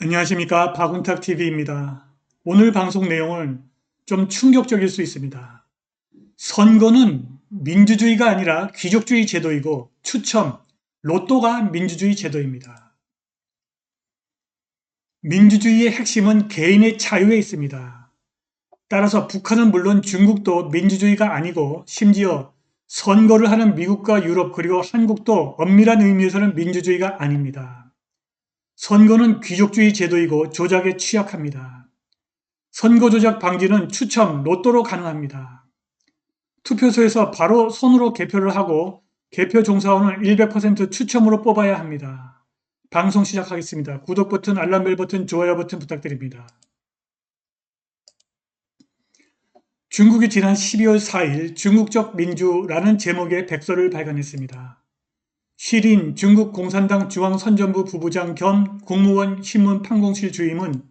안녕하십니까. 박운탁TV입니다. 오늘 방송 내용은 좀 충격적일 수 있습니다. 선거는 민주주의가 아니라 귀족주의 제도이고 추첨, 로또가 민주주의 제도입니다. 민주주의의 핵심은 개인의 자유에 있습니다. 따라서 북한은 물론 중국도 민주주의가 아니고 심지어 선거를 하는 미국과 유럽 그리고 한국도 엄밀한 의미에서는 민주주의가 아닙니다. 선거는 귀족주의 제도이고 조작에 취약합니다. 선거 조작 방지는 추첨, 로또로 가능합니다. 투표소에서 바로 손으로 개표를 하고 개표 종사원은 100% 추첨으로 뽑아야 합니다. 방송 시작하겠습니다. 구독 버튼, 알람벨 버튼, 좋아요 버튼 부탁드립니다. 중국이 지난 12월 4일 중국적 민주라는 제목의 백서를 발간했습니다. 시린 중국 공산당 중앙선전부 부부장 겸 국무원 신문 판공실 주임은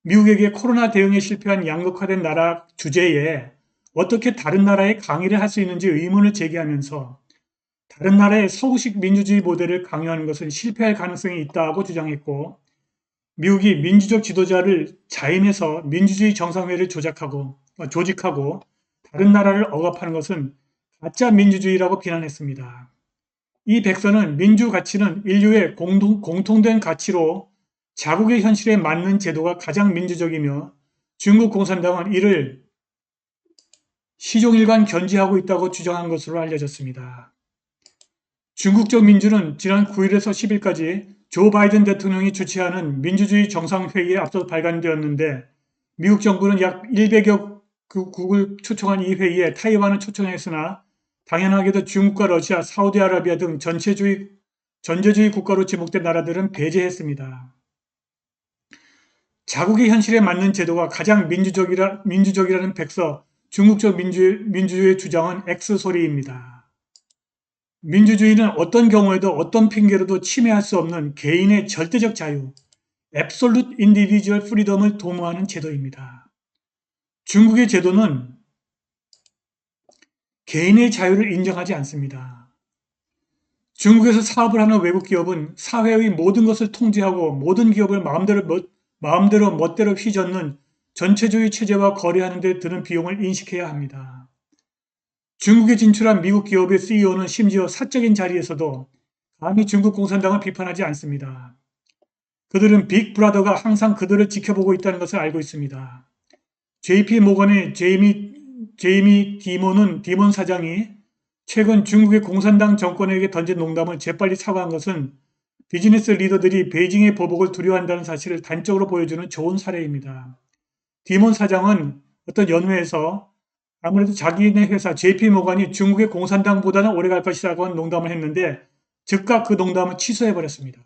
미국에게 코로나 대응에 실패한 양극화된 나라 주제에 어떻게 다른 나라에 강의를 할 수 있는지 의문을 제기하면서 다른 나라의 서구식 민주주의 모델을 강요하는 것은 실패할 가능성이 있다고 주장했고, 미국이 민주적 지도자를 자임해서 민주주의 정상회를 조직하고 다른 나라를 억압하는 것은 가짜 민주주의라고 비난했습니다. 이 백서는 민주 가치는 인류의 공통된 가치로 자국의 현실에 맞는 제도가 가장 민주적이며 중국 공산당은 이를 시종일관 견지하고 있다고 주장한 것으로 알려졌습니다. 중국적 민주는 지난 9일에서 10일까지 조 바이든 대통령이 주최하는 민주주의 정상회의에 앞서 발간되었는데 미국 정부는 약 100여 국을 초청한 이 회의에 타이완을 초청했으나 당연하게도 중국과 러시아, 사우디아라비아 등 전제주의 국가로 지목된 나라들은 배제했습니다. 자국의 현실에 맞는 제도가 가장 민주적이라는 백서 중국적 민주주의 주장은 X소리입니다. 민주주의는 어떤 경우에도 어떤 핑계로도 침해할 수 없는 개인의 절대적 자유, Absolute Individual Freedom을 도모하는 제도입니다. 중국의 제도는 개인의 자유를 인정하지 않습니다. 중국에서 사업을 하는 외국 기업은 사회의 모든 것을 통제하고 모든 기업을 마음대로 멋대로 휘젓는 전체주의 체제와 거래하는 데 드는 비용을 인식해야 합니다. 중국에 진출한 미국 기업의 CEO는 심지어 사적인 자리에서도 감히 중국 공산당을 비판하지 않습니다. 그들은 빅브라더가 항상 그들을 지켜보고 있다는 것을 알고 있습니다. JP 모건의 제이미 디몬 사장이 최근 중국의 공산당 정권에게 던진 농담을 재빨리 사과한 것은 비즈니스 리더들이 베이징의 보복을 두려워한다는 사실을 단적으로 보여주는 좋은 사례입니다. 디몬 사장은 어떤 연회에서 아무래도 자기네 회사 JP모건이 중국의 공산당보다는 오래 갈 것이라고 한 농담을 했는데 즉각 그 농담을 취소해버렸습니다.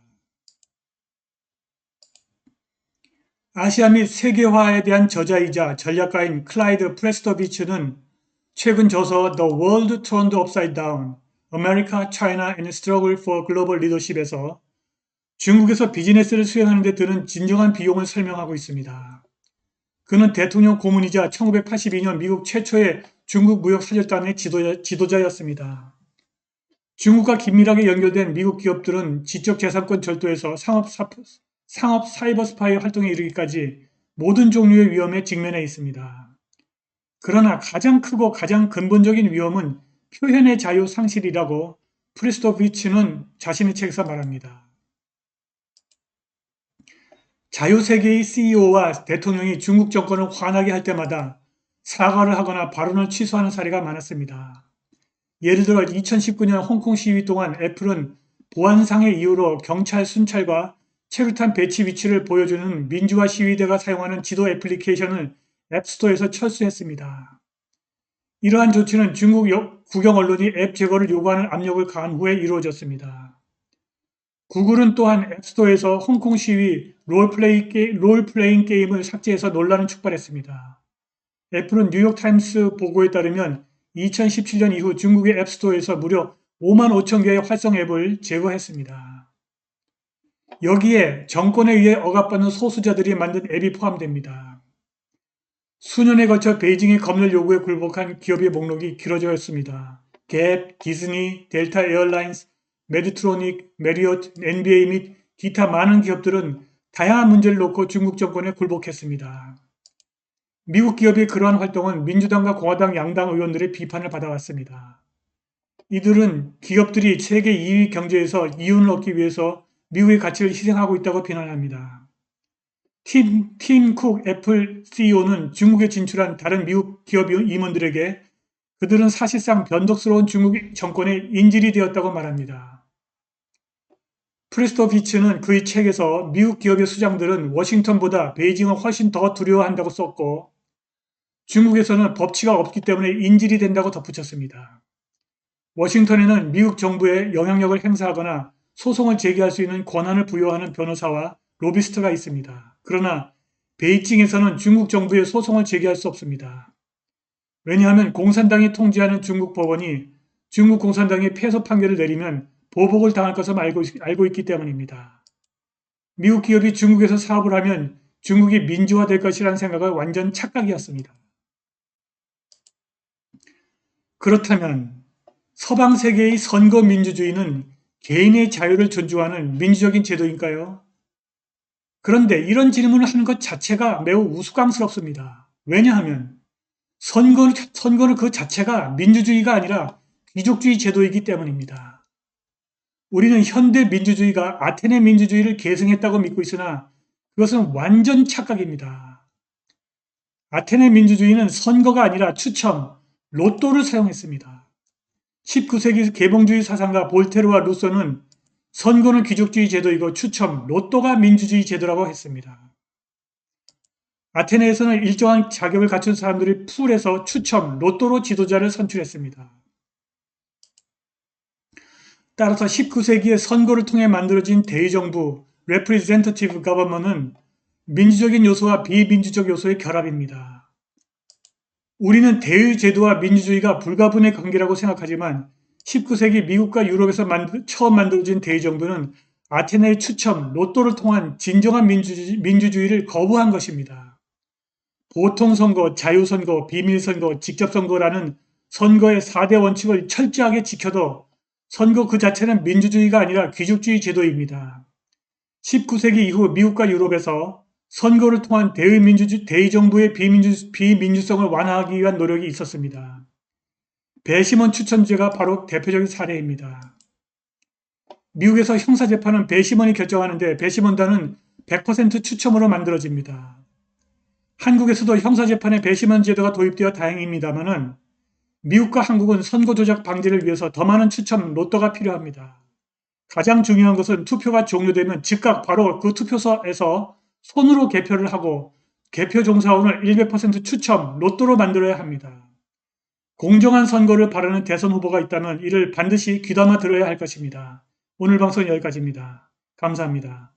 아시아 및 세계화에 대한 저자이자 전략가인 클라이드 프레스토비츠는 최근 저서 The World Turned Upside Down, America, China and Struggle for Global Leadership에서 중국에서 비즈니스를 수행하는 데 드는 진정한 비용을 설명하고 있습니다. 그는 대통령 고문이자 1982년 미국 최초의 중국 무역 사절단의 지도자였습니다. 중국과 긴밀하게 연결된 미국 기업들은 지적재산권 절도에서 상업 사이버 스파이 활동에 이르기까지 모든 종류의 위험에 직면해 있습니다. 그러나 가장 크고 가장 근본적인 위험은 표현의 자유 상실이라고 프리스토비치는 자신의 책에서 말합니다. 자유세계의 CEO와 대통령이 중국 정권을 화나게 할 때마다 사과를 하거나 발언을 취소하는 사례가 많았습니다. 예를 들어 2019년 홍콩 시위 동안 애플은 보안상의 이유로 경찰 순찰과 체류탄 배치 위치를 보여주는 민주화 시위대가 사용하는 지도 애플리케이션을 앱스토어에서 철수했습니다. 이러한 조치는 중국 국영 언론이 앱 제거를 요구하는 압력을 가한 후에 이루어졌습니다. 구글은 또한 앱스토어에서 홍콩 시위 롤플레잉 게임을 삭제해서 논란을 촉발했습니다. 애플은 뉴욕타임스 보고에 따르면 2017년 이후 중국의 앱스토어에서 무려 5만 5천 개의 활성 앱을 제거했습니다. 여기에 정권에 의해 억압받는 소수자들이 만든 앱이 포함됩니다. 수년에 걸쳐 베이징의 검열 요구에 굴복한 기업의 목록이 길어졌습니다. 갭, 디즈니, 델타 에어라인스, 메디트로닉, 메리엇, NBA 및 기타 많은 기업들은 다양한 문제를 놓고 중국 정권에 굴복했습니다. 미국 기업의 그러한 활동은 민주당과 공화당 양당 의원들의 비판을 받아왔습니다. 이들은 기업들이 세계 2위 경제에서 이윤을 얻기 위해서 미국의 가치를 희생하고 있다고 비난합니다. 팀 쿡 애플 CEO는 중국에 진출한 다른 미국 기업 임원들에게 그들은 사실상 변덕스러운 중국 정권의 인질이 되었다고 말합니다. 프리스토비츠는 그의 책에서 미국 기업의 수장들은 워싱턴보다 베이징을 훨씬 더 두려워한다고 썼고 중국에서는 법치가 없기 때문에 인질이 된다고 덧붙였습니다. 워싱턴에는 미국 정부에 영향력을 행사하거나 소송을 제기할 수 있는 권한을 부여하는 변호사와 로비스트가 있습니다. 그러나 베이징에서는 중국 정부에 소송을 제기할 수 없습니다. 왜냐하면 공산당이 통제하는 중국 법원이 중국 공산당이 패소 판결을 내리면 보복을 당할 것을 알고 있기 때문입니다. 미국 기업이 중국에서 사업을 하면 중국이 민주화될 것이라는 생각은 완전 착각이었습니다. 그렇다면 서방 세계의 선거 민주주의는 개인의 자유를 존중하는 민주적인 제도인가요? 그런데 이런 질문을 하는 것 자체가 매우 우스꽝스럽습니다. 왜냐하면 선거는 그 자체가 민주주의가 아니라 귀족주의 제도이기 때문입니다. 우리는 현대 민주주의가 아테네 민주주의를 계승했다고 믿고 있으나 그것은 완전 착각입니다. 아테네 민주주의는 선거가 아니라 추첨, 로또를 사용했습니다. 19세기 계몽주의 사상가 볼테르와 루소는 선거는 귀족주의 제도이고 추첨, 로또가 민주주의 제도라고 했습니다. 아테네에서는 일정한 자격을 갖춘 사람들이 풀에서 추첨, 로또로 지도자를 선출했습니다. 따라서 19세기에 선거를 통해 만들어진 대의정부, Representative Government은 민주적인 요소와 비민주적 요소의 결합입니다. 우리는 대의제도와 민주주의가 불가분의 관계라고 생각하지만 19세기 미국과 유럽에서 처음 만들어진 대의정부는 아테네의 추첨, 로또를 통한 진정한 민주주의를 거부한 것입니다. 보통선거, 자유선거, 비밀선거, 직접선거라는 선거의 4대 원칙을 철저하게 지켜도 선거 그 자체는 민주주의가 아니라 귀족주의 제도입니다. 19세기 이후 미국과 유럽에서 선거를 통한 대의정부의 비민주성을 완화하기 위한 노력이 있었습니다. 배심원 추천제가 바로 대표적인 사례입니다. 미국에서 형사재판은 배심원이 결정하는데 배심원단은 100% 추첨으로 만들어집니다. 한국에서도 형사재판에 배심원 제도가 도입되어 다행입니다마는 미국과 한국은 선거 조작 방지를 위해서 더 많은 추첨 로또가 필요합니다. 가장 중요한 것은 투표가 종료되면 즉각 바로 그 투표소에서 손으로 개표를 하고 개표 종사원을 100% 추첨 로또로 만들어야 합니다. 공정한 선거를 바라는 대선 후보가 있다면 이를 반드시 귀담아 들어야 할 것입니다. 오늘 방송은 여기까지입니다. 감사합니다.